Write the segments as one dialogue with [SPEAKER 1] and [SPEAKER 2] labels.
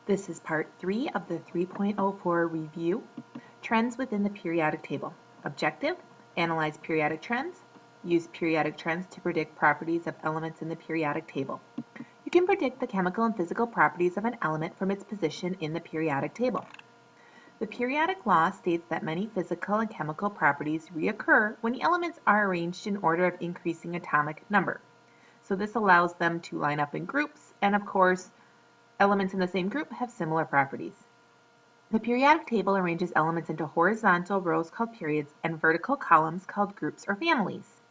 [SPEAKER 1] This is part 3 of the 3.04 review, Trends within the periodic table. Objective, analyze periodic trends. Use periodic trends to predict properties of elements in the periodic table. You can predict the chemical and physical properties of an element from its position in the periodic table. The periodic law states that many physical and chemical properties reoccur when the elements are arranged in order of increasing atomic number. So this allows them to line up in groups, and of course, elements in the same group have similar properties. The periodic table arranges elements into horizontal rows called periods and vertical columns called groups or families.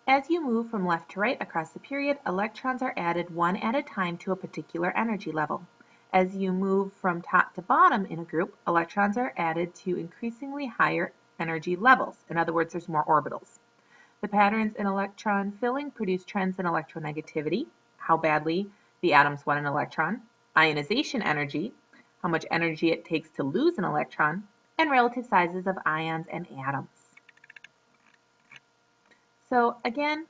[SPEAKER 1] As you move from left to right across the period, electrons are added one at a time to a particular energy level. As you move from top to bottom in a group, electrons are added to increasingly higher energy levels. In other words, there's more orbitals. The patterns in electron filling produce trends in electronegativity, how badly the atoms want an electron, ionization energy, how much energy it takes to lose an electron, and relative sizes of ions and atoms. So again,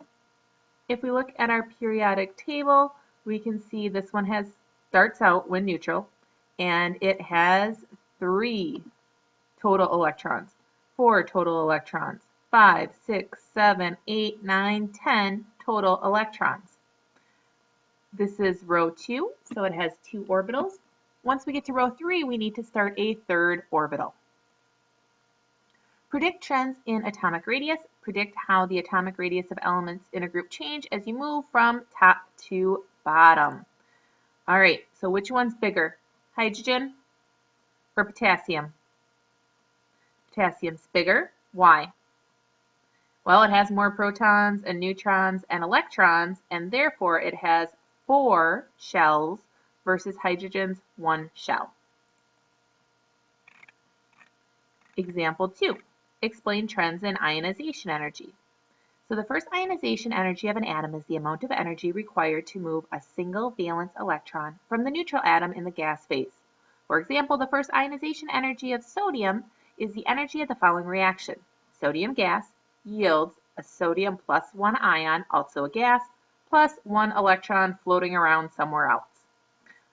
[SPEAKER 1] if we look at our periodic table, we can see this one starts out when neutral, and it has 3 total electrons, 4 total electrons, 5, 6, 7, 8, 9, 10 total electrons. This is row 2, so it has 2 orbitals. Once we get to row 3, we need to start a 3rd orbital. Predict trends in atomic radius. Predict how the atomic radius of elements in a group change as you move from top to bottom. All right, so which one's bigger, hydrogen or potassium? Potassium's bigger. Why? Well, it has more protons and neutrons and electrons, and therefore it has 4 shells versus hydrogen's 1 shell. Example 2. Explain trends in ionization energy. So the first ionization energy of an atom is the amount of energy required to move a single valence electron from the neutral atom in the gas phase. For example, the first ionization energy of sodium is the energy of the following reaction. Sodium gas yields a sodium plus 1 ion, also a gas, plus 1 electron floating around somewhere else.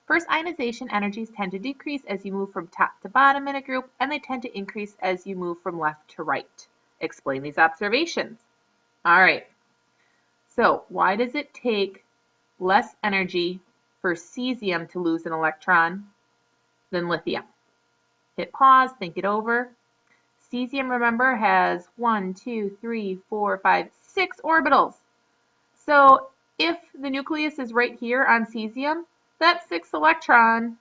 [SPEAKER 1] First ionization energies tend to decrease as you move from top to bottom in a group, and they tend to increase as you move from left to right. Explain these observations. All right, so why does it take less energy for cesium to lose an electron than lithium? Hit pause, think it over. Cesium, remember, has 1, 2, 3, 4, 5, 6 orbitals. So if the nucleus is right here on cesium, that 6 electron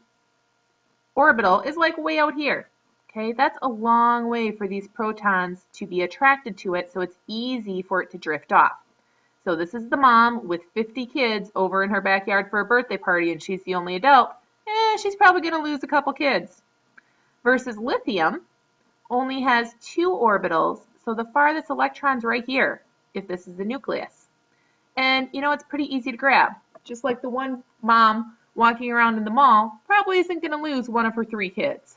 [SPEAKER 1] orbital is like way out here. Okay, that's a long way for these protons to be attracted to it, so it's easy for it to drift off. So this is the mom with 50 kids over in her backyard for a birthday party, and she's the only adult. She's probably going to lose a couple kids. Versus lithium only has 2 orbitals, so the farthest electron's right here, if this is the nucleus. And you know, it's pretty easy to grab. Just like the one mom walking around in the mall probably isn't going to lose one of her 3 kids.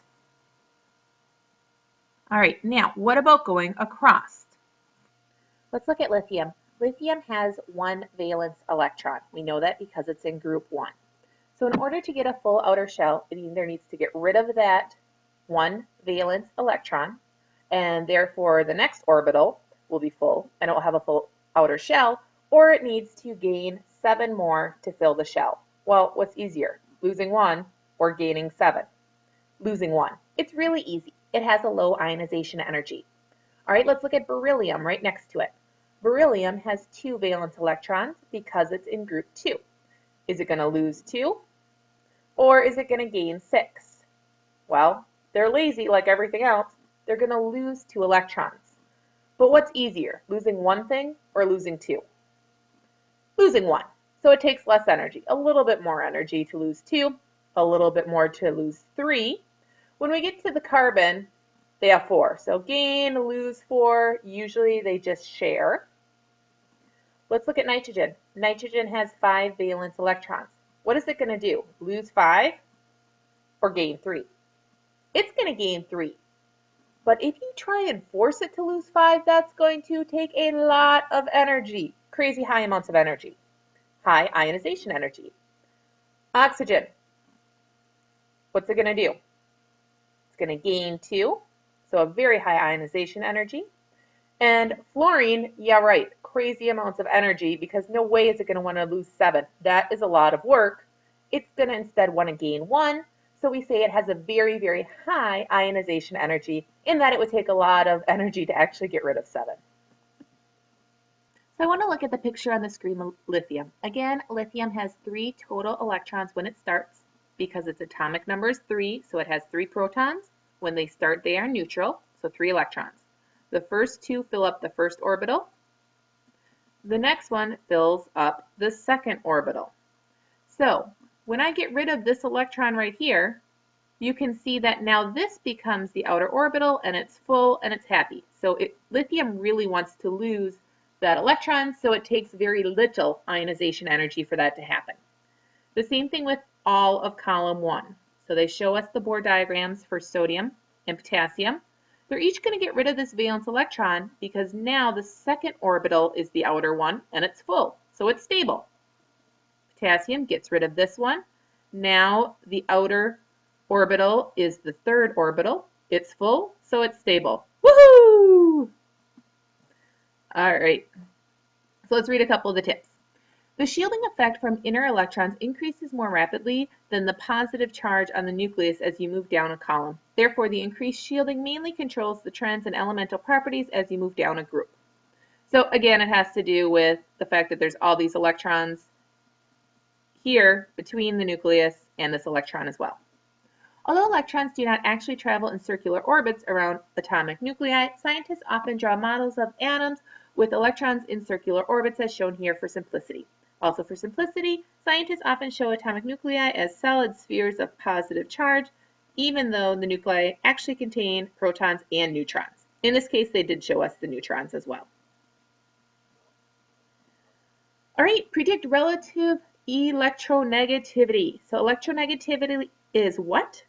[SPEAKER 1] All right, now what about going across? Let's look at lithium. Lithium has 1 valence electron. We know that because it's in group 1. So in order to get a full outer shell, it either needs to get rid of that 1 valence electron, and therefore the next orbital will be full, and it will have a full outer shell, or it needs to gain 7 more to fill the shell. Well, what's easier, losing 1 or gaining 7? Losing 1. It's really easy. It has a low ionization energy. All right, let's look at beryllium right next to it. Beryllium has 2 valence electrons because it's in group 2. Is it going to lose 2? Or is it going to gain 6? Well, they're lazy like everything else. They're going to lose 2 electrons. But what's easier, losing 1 thing or losing 2? Losing 1. So it takes less energy, a little bit more energy to lose 2, a little bit more to lose 3. When we get to the carbon, they have 4. So gain, lose 4, usually they just share. Let's look at nitrogen. Nitrogen has 5 valence electrons. What is it going to do? Lose 5 or gain 3? It's going to gain 3. But if you try and force it to lose 5, that's going to take a lot of energy, crazy high amounts of energy, high ionization energy. Oxygen. what's it going to do? It's going to gain 2, so a very high ionization energy. And fluorine, yeah, right, crazy amounts of energy because no way is it going to want to lose 7. That is a lot of work. It's going to instead want to gain 1. So we say it has a very, very high ionization energy in that it would take a lot of energy to actually get rid of 7. So I want to look at the picture on the screen of lithium. Again, lithium has 3 total electrons when it starts because its atomic number is 3, so it has 3 protons. When they start, they are neutral, so 3 electrons. The first 2 fill up the first orbital. The next one fills up the second orbital. So when I get rid of this electron right here, you can see that now this becomes the outer orbital and it's full and it's happy. So lithium really wants to lose that electron, so it takes very little ionization energy for that to happen. The same thing with all of column 1. So they show us the Bohr diagrams for sodium and potassium. They're each going to get rid of this valence electron because now the second orbital is the outer one and it's full, so it's stable. Potassium gets rid of this one. Now the outer orbital is the third orbital. It's full, so it's stable. Woohoo! All right, so let's read a couple of the tips. The shielding effect from inner electrons increases more rapidly than the positive charge on the nucleus as you move down a column. Therefore, the increased shielding mainly controls the trends and elemental properties as you move down a group. So again, it has to do with the fact that there's all these electrons here between the nucleus and this electron as well. Although electrons do not actually travel in circular orbits around atomic nuclei, scientists often draw models of atoms with electrons in circular orbits as shown here for simplicity. Also for simplicity, scientists often show atomic nuclei as solid spheres of positive charge, even though the nuclei actually contain protons and neutrons. In this case, they did show us the neutrons as well. All right, predict relative electronegativity. So electronegativity is what?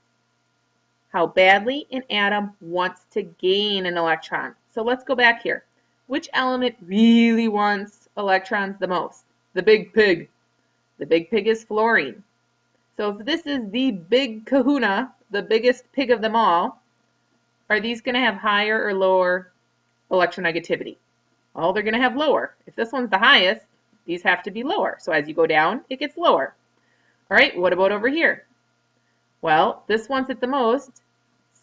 [SPEAKER 1] How badly an atom wants to gain an electron. So let's go back here. Which element really wants electrons the most? The big pig. The big pig is fluorine. So if this is the big kahuna, the biggest pig of them all, are these going to have higher or lower electronegativity? Well, they're going to have lower. If this one's the highest, these have to be lower. So as you go down, it gets lower. All right, what about over here? Well, this wants it the most.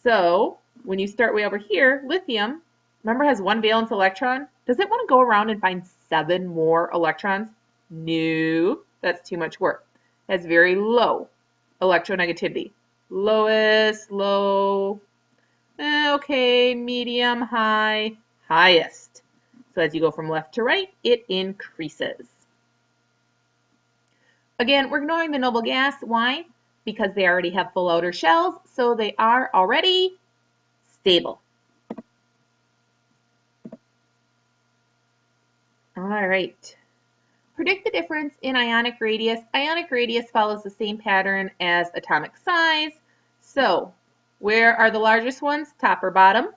[SPEAKER 1] So when you start way over here, lithium, remember, has 1 valence electron. Does it want to go around and find 7 more electrons? No, that's too much work. It has very low electronegativity. Lowest, low, okay, medium, high, highest. So as you go from left to right, it increases. Again, we're ignoring the noble gas. Why? Because they already have full outer shells, so they are already stable. All right. Predict the difference in ionic radius. Ionic radius follows the same pattern as atomic size. So, where are the largest ones? Top or bottom?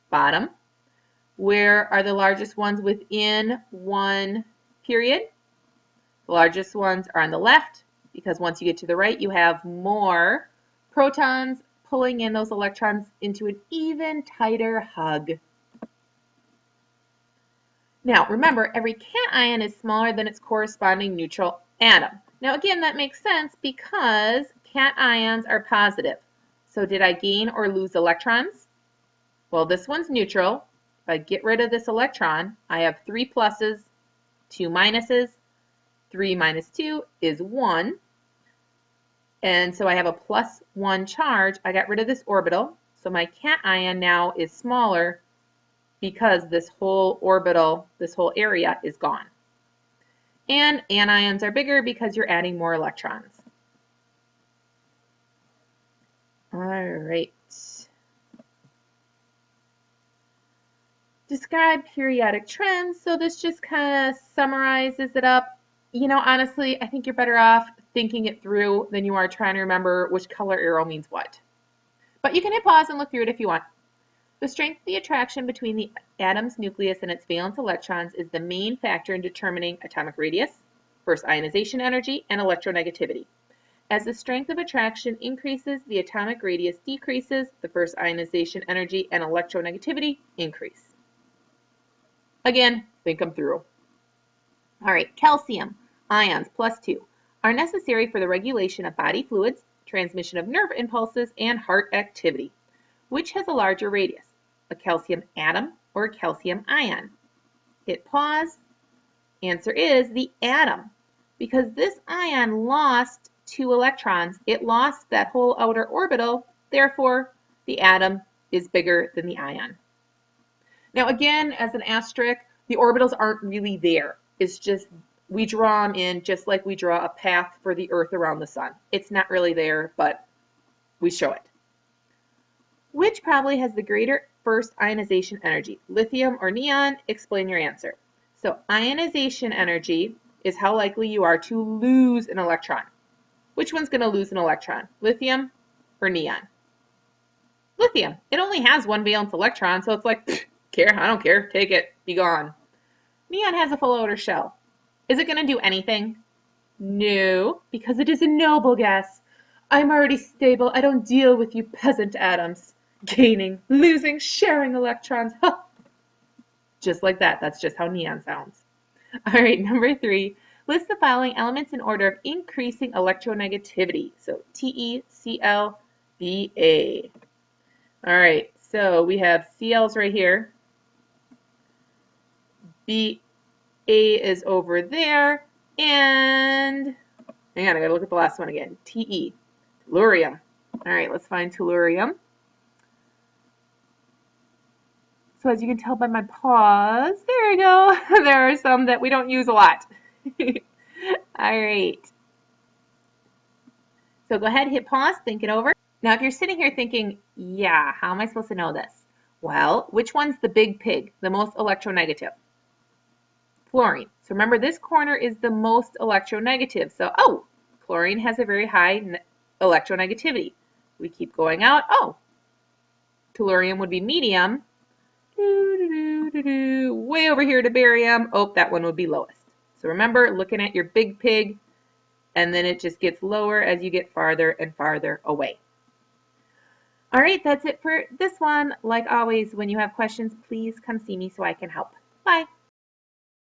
[SPEAKER 1] Bottom. Where are the largest ones within one period? The largest ones are on the left, because once you get to the right, you have more protons pulling in those electrons into an even tighter hug. Now, remember, every cation is smaller than its corresponding neutral atom. Now, again, that makes sense because cations are positive. So did I gain or lose electrons? Well, this one's neutral. If I get rid of this electron, I have 3 pluses, 2 minuses. 3 minus 2 is 1. And so I have a +1 charge. I got rid of this orbital. So my cation now is smaller because this whole orbital, this whole area is gone. And anions are bigger because you're adding more electrons. All right. Describe periodic trends. So this just kind of summarizes it up. You know, honestly, I think you're better off thinking it through than you are trying to remember which color arrow means what. But you can hit pause and look through it if you want. The strength of the attraction between the atom's nucleus and its valence electrons is the main factor in determining atomic radius, first ionization energy, and electronegativity. As the strength of attraction increases, the atomic radius decreases, the first ionization energy and electronegativity increase. Again, think them through. All right, calcium ions +2 are necessary for the regulation of body fluids, transmission of nerve impulses, and heart activity. Which has a larger radius, a calcium atom or a calcium ion? Hit pause. Answer is the atom, because this ion lost 2 electrons. It lost that whole outer orbital, therefore the atom is bigger than the ion. Now again, as an asterisk, the orbitals aren't really there. It's just we draw them in just like we draw a path for the Earth around the sun. It's not really there, but we show it. Which probably has the greater first ionization energy, lithium or neon? Explain your answer. So ionization energy is how likely you are to lose an electron. Which one's going to lose an electron, lithium or neon? Lithium. It only has 1 valence electron, so it's like, care, I don't care, take it, be gone. Neon has a full outer shell. Is it going to do anything? No, because it is a noble gas. I'm already stable. I don't deal with you peasant atoms. Gaining, losing, sharing electrons. Just like that. That's just how neon sounds. All right, number 3. List the following elements in order of increasing electronegativity. So Te, Cl, Ba. All right, so we have Cl's right here. Ba is over there. And hang on, I gotta look at the last one again. Te, tellurium. All right, let's find tellurium. So as you can tell by my pause, there we go. There are some that we don't use a lot. All right. So go ahead, hit pause, think it over. Now if you're sitting here thinking, yeah, how am I supposed to know this? Well, which one's the big pig, the most electronegative? Fluorine. So remember, this corner is the most electronegative. So, oh, chlorine has a very high electronegativity. We keep going out. Oh, tellurium would be medium. Way over here to barium. Oh, that one would be lowest. So remember, looking at your big pig, and then it just gets lower as you get farther and farther away. All right, that's it for this one. Like always, when you have questions, please come see me so I can help. Bye.